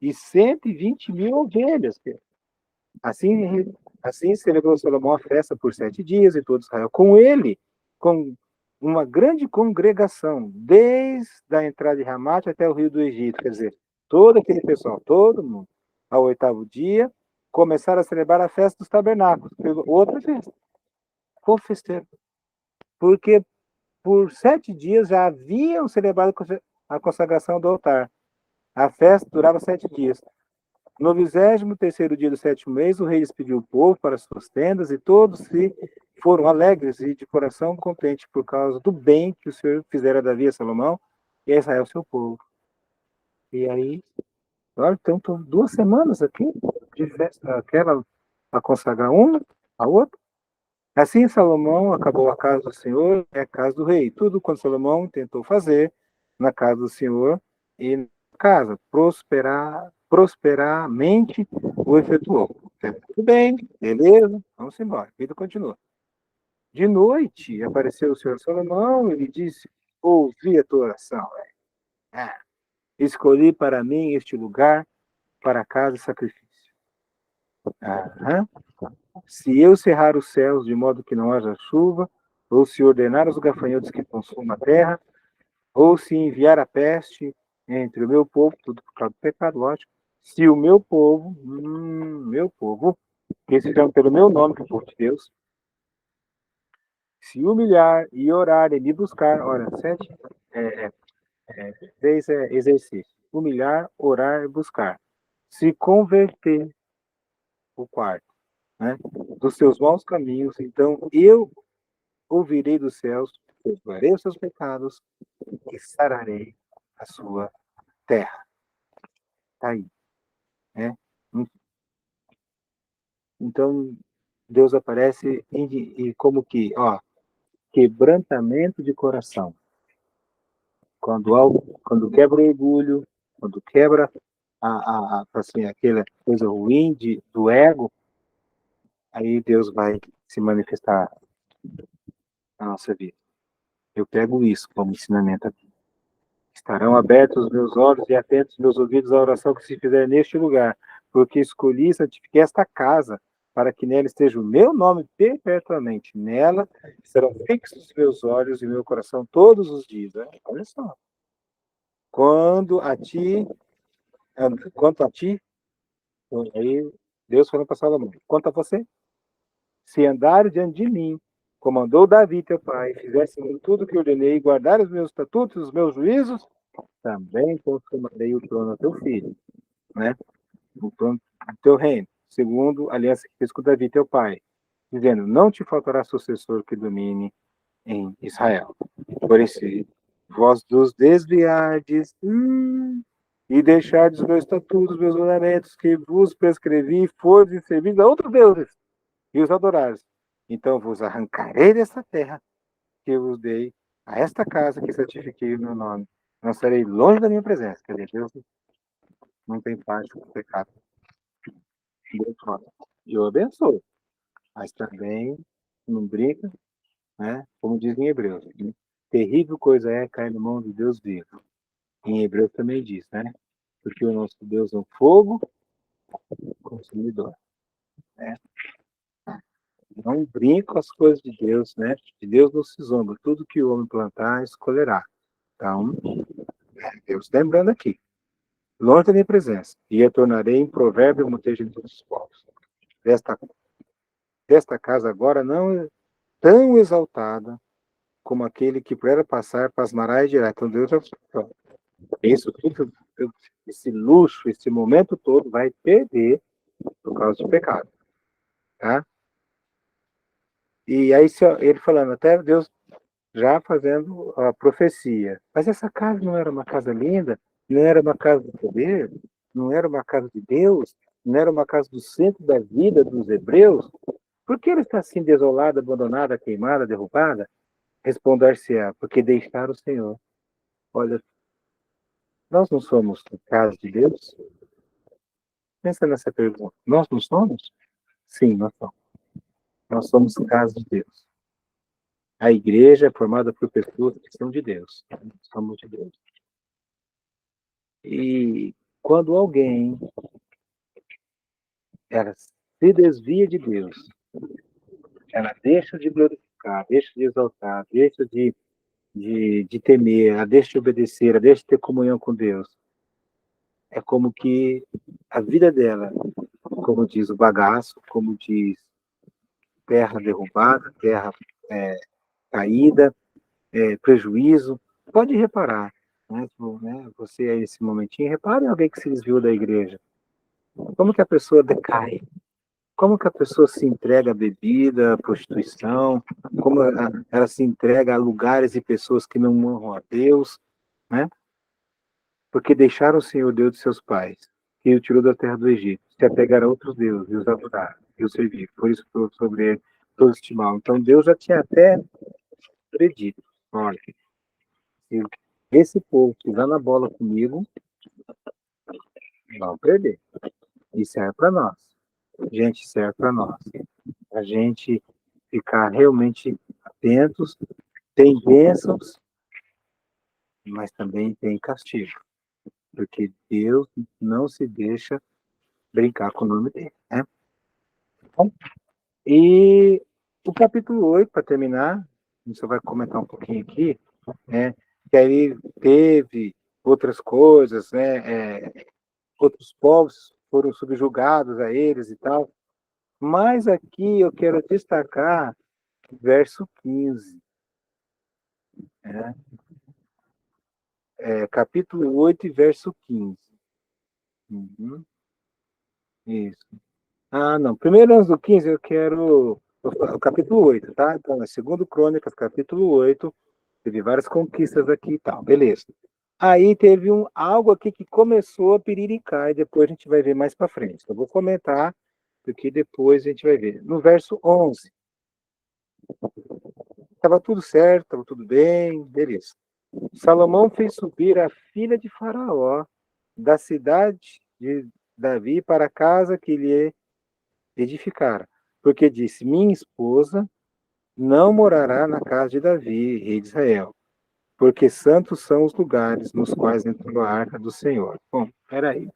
e 120.000 ovelhas. Assim, assim celebrou Salomão a festa por 7 dias e todo Israel com ele, com uma grande congregação, desde a entrada de Ramate até o rio do Egito. Quer dizer, todo aquele pessoal, todo mundo, ao 8º dia, começaram a celebrar a festa dos tabernáculos, outra festa, com festeiro. Porque por 7 dias já haviam celebrado a consagração do altar. A festa durava 7 dias. No 23º dia do 7º mês, o rei despediu o povo para as suas tendas e todos se foram alegres e de coração contente por causa do bem que o Senhor fizera a Davi, a Salomão e a Israel, seu povo. E aí, olha, então, 2 semanas aqui de festa, aquela a consagrar uma, a outra. Assim, Salomão acabou a casa do Senhor e a casa do rei. Tudo quanto Salomão tentou fazer na casa do Senhor e na casa, prosperamente o efetuou. Tudo bem, beleza, vamos embora, a vida continua. De noite, apareceu o Senhor Salomão e lhe disse, ouvi a tua oração. Escolhi para mim este lugar para a casa de sacrifício. Aham. Se eu cerrar os céus de modo que não haja chuva, ou se ordenar os gafanhotos que consumam a terra, ou se enviar a peste entre o meu povo, tudo por causa do pecado, lógico, se o meu povo, que se chama pelo meu nome, que é o povo de Deus, se humilhar e orar e me buscar, ora, 6 é exercício, humilhar, orar e buscar, se converter, o quarto, né, dos seus maus caminhos, então eu ouvirei dos céus, perdoarei os seus pecados e sararei a sua terra. Está aí, né? Então, Deus aparece e como que, ó, quebrantamento de coração. Quando quebra o orgulho, quando quebra assim, aquela coisa ruim do ego, aí Deus vai se manifestar na nossa vida. Eu pego isso como ensinamento aqui. Estarão abertos os meus olhos e atentos meus ouvidos à oração que se fizer neste lugar, porque escolhi e santifiquei esta casa, para que nela esteja o meu nome perpetuamente. Nela serão fixos os meus olhos e meu coração todos os dias. Né? Olha só. Quando a ti, quanto a ti, aí Deus falando para Salomão, quanto a você, se andares diante de mim, como andou Davi teu pai, fizesse tudo que ordenei, guardar os meus estatutos, os meus juízos, também consumarei o trono a teu filho, né? O trono do teu reino, segundo a aliança que fez com Davi teu pai, dizendo, não te faltará sucessor que domine em Israel. Por isso, vós dos desviardes e deixardes os meus estatutos, meus mandamentos, que vos prescrevi, fores e servis a outros deuses, e os adorares. Então vos arrancarei desta terra que eu vos dei, a esta casa que santifiquei o meu nome. Não serei longe da minha presença. Quer dizer, Deus não tem parte com o pecado. Eu abençoo, mas também não brinca, né? Como diz em Hebreus. Terrível coisa é cair na mão de Deus vivo. Em Hebreus também diz, né? Porque o nosso Deus é um fogo consumidor, né? Não brinca com as coisas de Deus, né? De Deus não se zomba. Tudo que o homem plantar, escolherá. Então, Deus lembrando aqui. Longe da minha presença. E retornarei em provérbio e motejo de todos os povos. Desta casa agora não é tão exaltada como aquele que por ela passar pasmará e dirá. Então Deus já isso tudo, esse luxo, esse momento todo vai perder por causa do pecado, tá? E aí ele falando, até Deus já fazendo a profecia. Mas essa casa não era uma casa linda? Não era uma casa de poder? Não era uma casa de Deus? Não era uma casa do centro da vida dos hebreus? Por que ela está assim desolada, abandonada, queimada, derrubada? Responder-se-á, porque deixaram o Senhor. Olha, nós não somos casa de Deus? Pensa nessa pergunta. Nós não somos? Sim, nós somos. Nós somos casa de Deus. A igreja é formada por pessoas que são de Deus. Somos de Deus. E quando alguém ela se desvia de Deus, ela deixa de glorificar, deixa de exaltar, deixa de temer, ela deixa de obedecer, ela deixa de ter comunhão com Deus. É como que a vida dela, como diz o bagaço, como diz terra derrubada, terra caída, prejuízo. Pode reparar, né? Você aí nesse momentinho, repare em alguém que se desviou da igreja. Como que a pessoa decai? Como que a pessoa se entrega à bebida, à prostituição? Como ela se entrega a lugares e pessoas que não honram a Deus, né? Porque deixaram o Senhor Deus de seus pais, que o tirou da terra do Egito, se apegaram a outros deuses e os adoraram e os serviram. Por isso foi sobre ele todo este mal. Então Deus já tinha até predito. Olha, se esse povo pisar na bola comigo, vão perder. E serve para nós. Gente, serve para nós. A gente ficar realmente atentos. Tem bênçãos, mas também tem castigo. Porque Deus não se deixa brincar com o nome dele. Né? E o capítulo 8, para terminar, a gente só vai comentar um pouquinho aqui, né? Que aí teve outras coisas, né? Outros povos foram subjugados a eles e tal. Mas aqui eu quero destacar o verso 15. Né? Capítulo 8 e verso 15. Uhum. Isso. Ah, não. Primeiro antes do 15, eu quero o capítulo 8, tá? Então, é 2 Crônicas, capítulo 8. Teve várias conquistas aqui e tal. Beleza. Aí teve algo aqui que começou a piriricar e depois a gente vai ver mais para frente. Eu vou comentar, porque depois a gente vai ver. No verso 11, estava tudo certo, estava tudo bem, beleza. Salomão fez subir a filha de Faraó da cidade de Davi para a casa que lhe edificara, porque disse: minha esposa não morará na casa de Davi, rei de Israel, porque santos são os lugares nos quais entrou a arca do Senhor. Bom, peraí.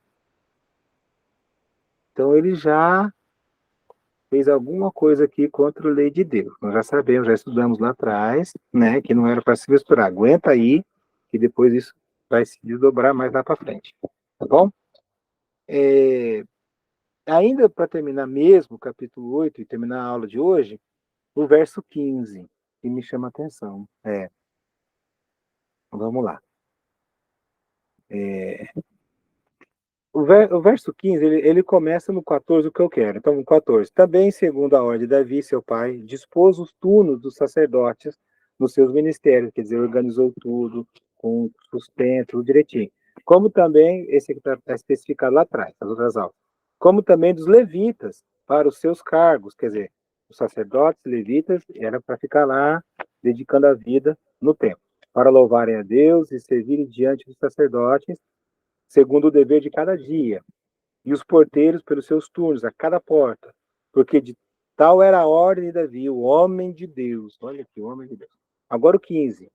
Então ele já fez alguma coisa aqui contra a lei de Deus. Nós já sabemos, já estudamos lá atrás, né, que não era para se misturar. Aguenta aí, que depois isso vai se desdobrar mais lá para frente. Tá bom? Ainda para terminar mesmo o capítulo 8 e terminar a aula de hoje, o verso 15, que me chama a atenção. Vamos lá. O verso 15, ele começa no 14, o que eu quero. Então, no 14. Também, segundo a ordem de Davi, seu pai, dispôs os turnos dos sacerdotes nos seus ministérios, quer dizer, organizou tudo, com sustento, tudo direitinho. Como também, esse que está especificado lá atrás, as outras aulas. Como também dos levitas, para os seus cargos, quer dizer, os sacerdotes, levitas, era para ficar lá, dedicando a vida no templo, para louvarem a Deus e servirem diante dos sacerdotes, segundo o dever de cada dia, e os porteiros pelos seus turnos, a cada porta, porque de tal era a ordem de Davi, o homem de Deus. Olha aqui, o homem de Deus. Agora o 15,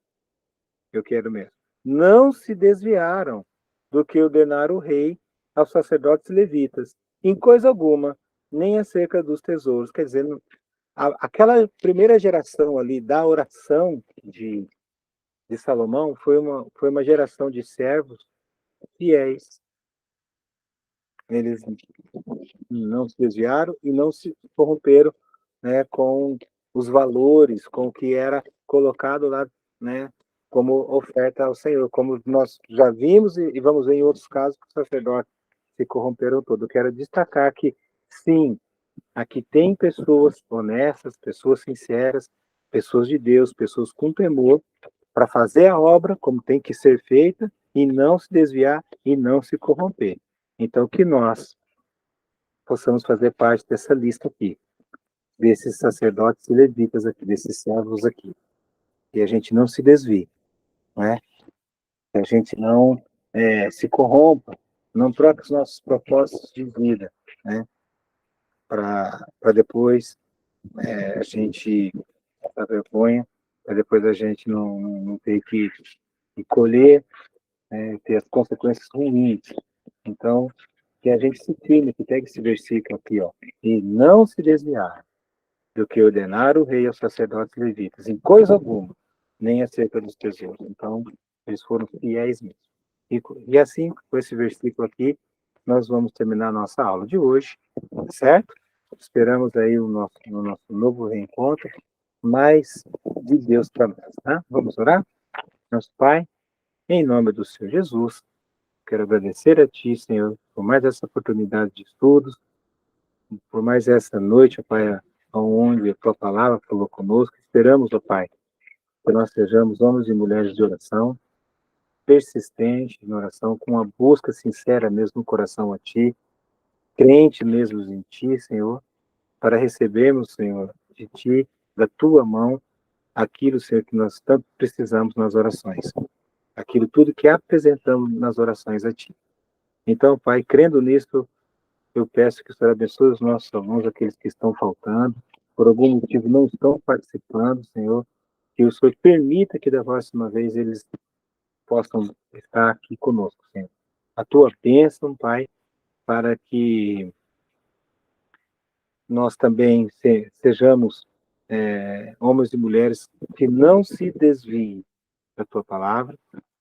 eu quero mesmo. Não se desviaram do que ordenara o rei aos sacerdotes levitas, em coisa alguma, nem acerca dos tesouros. Quer dizer, aquela primeira geração ali da oração de Salomão foi uma geração de servos fiéis. Eles não se desviaram e não se corromperam, né, com os valores, com o que era colocado lá, né, como oferta ao Senhor, como nós já vimos e vamos ver em outros casos que os sacerdotes se corromperam todo. Eu quero destacar que, sim, aqui tem pessoas honestas, pessoas sinceras, pessoas de Deus, pessoas com temor, para fazer a obra como tem que ser feita e não se desviar e não se corromper. Então, que nós possamos fazer parte dessa lista aqui, desses sacerdotes e levitas aqui, desses servos aqui. E a gente não se desvie, né? Que a gente não se corrompa, não troque os nossos propósitos de vida, né? Para depois a gente passar vergonha, para depois a gente não ter que colher, ter as consequências ruins. Então, que a gente se firme, que pegue esse versículo aqui, ó, e não se desviar do que ordenar o rei aos sacerdotes levitas, em coisa alguma, nem acerca dos tesouros. Então, eles foram fiéis mesmo. E assim, com esse versículo aqui, nós vamos terminar a nossa aula de hoje, certo? Esperamos aí no nosso novo reencontro, mais de Deus para nós, tá? Vamos orar? Nosso Pai, em nome do Senhor Jesus, quero agradecer a Ti, Senhor, por mais essa oportunidade de estudos, por mais essa noite, ó Pai, onde a Tua palavra falou conosco. Esperamos, ó Pai, que nós sejamos homens e mulheres de oração, persistentes na oração, com uma busca sincera mesmo no coração a Ti, crente mesmo em Ti, Senhor, para recebermos, Senhor, de Ti, da Tua mão, aquilo, Senhor, que nós tanto precisamos nas orações. Aquilo tudo que apresentamos nas orações a Ti. Então, Pai, crendo nisso, eu peço que o Senhor abençoe os nossos alunos, aqueles que estão faltando, por algum motivo não estão participando, Senhor, que o Senhor permita que da próxima vez eles possam estar aqui conosco, Senhor. A tua bênção, Pai, para que nós também sejamos homens e mulheres que não se desviem da tua palavra,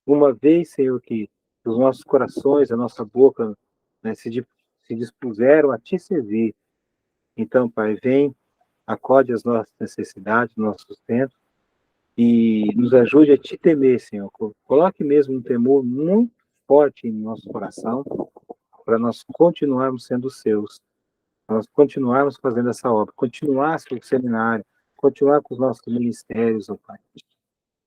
uma vez, Senhor, que os nossos corações, a nossa boca, né, se dispuseram a te servir. Então, Pai, vem, acode as nossas necessidades, nosso sustento, e nos ajude a te temer, Senhor. Coloque mesmo um temor muito forte em nosso coração, para nós continuarmos sendo seus, para nós continuarmos fazendo essa obra, continuar com o seminário, continuar com os nossos ministérios, ó Pai.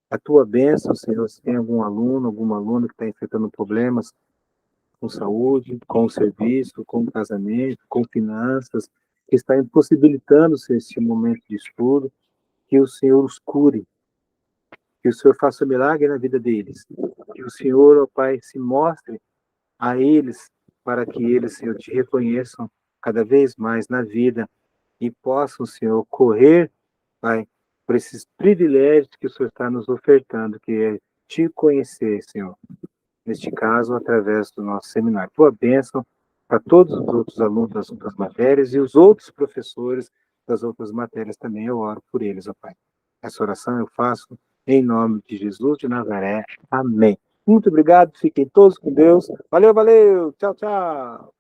A tua bênção, Senhor, se tem algum aluno, alguma aluna que está enfrentando problemas com saúde, com o serviço, com o casamento, com finanças, que está impossibilitando-se esse momento de estudo, que o Senhor os cure, que o Senhor faça um milagre na vida deles, que o Senhor, ó Pai, se mostre a eles, para que eles, Senhor, te reconheçam cada vez mais na vida e possam, Senhor, correr, Pai, por esses privilégios que o Senhor está nos ofertando, que é te conhecer, Senhor. Neste caso, através do nosso seminário. Tua bênção para todos os outros alunos das outras matérias e os outros professores das outras matérias também. Eu oro por eles, ó Pai. Essa oração eu faço em nome de Jesus de Nazaré. Amém. Muito obrigado. Fiquem todos com Deus. Valeu, valeu. Tchau, tchau.